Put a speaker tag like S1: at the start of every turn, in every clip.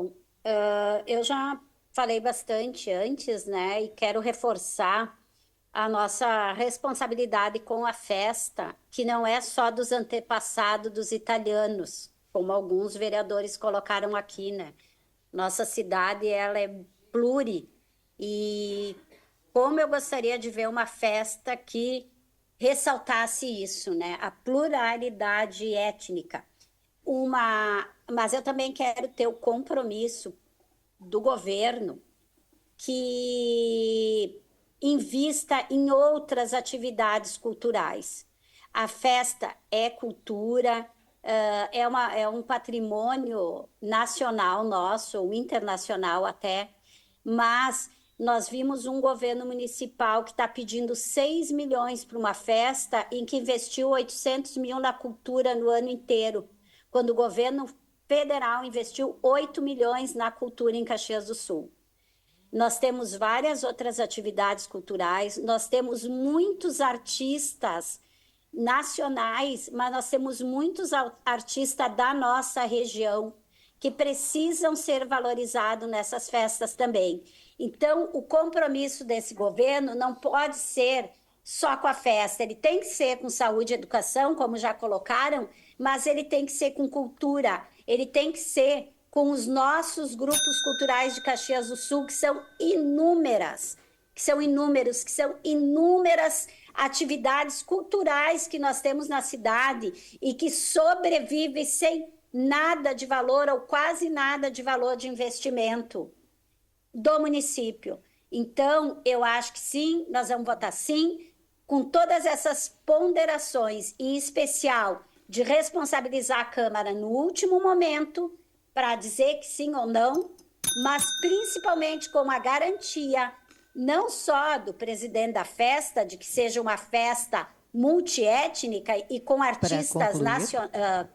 S1: Bom, eu já falei bastante antes, né? E quero reforçar a nossa responsabilidade com a festa, que não é só dos antepassados dos italianos, como alguns vereadores colocaram aqui, né? Nossa cidade, ela é pluri e como eu gostaria de ver uma festa que ressaltasse isso, né? A pluralidade étnica. Mas eu também quero ter o compromisso do governo que invista em outras atividades culturais. A festa é cultura, é um patrimônio nacional nosso, ou internacional até, mas nós vimos um governo municipal que está pedindo 6 milhões para uma festa em que investiu 800 mil na cultura no ano inteiro, quando o governo federal investiu 8 milhões na cultura em Caxias do Sul. Nós temos várias outras atividades culturais, nós temos muitos artistas nacionais, mas nós temos muitos artistas da nossa região que precisam ser valorizados nessas festas também. Então, o compromisso desse governo não pode ser só com a festa, ele tem que ser com saúde e educação, como já colocaram, mas ele tem que ser com cultura, ele tem que ser com os nossos grupos culturais de Caxias do Sul, que são inúmeras, que são inúmeras atividades culturais que nós temos na cidade e que sobrevivem sem nada de valor ou quase nada de valor de investimento do município. Então, eu acho que sim, nós vamos votar sim, com todas essas ponderações, em especial de responsabilizar a Câmara no último momento, para dizer que sim ou não, mas principalmente com a garantia, não só do presidente da festa, de que seja uma festa multiétnica e com artistas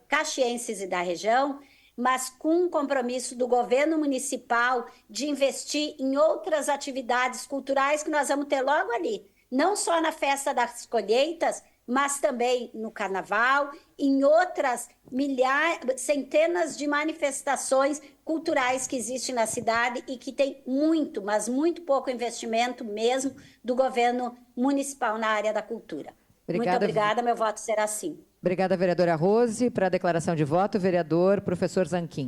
S1: caxienses e da região, mas com um compromisso do governo municipal de investir em outras atividades culturais que nós vamos ter logo ali, não só na festa das colheitas, mas também no carnaval, em outras centenas de manifestações culturais que existem na cidade e que tem muito, mas muito pouco investimento mesmo do governo municipal na área da cultura. Muito obrigada, meu voto será sim.
S2: Obrigada, vereadora Rose. Para a declaração de voto, vereador professor Zanquim.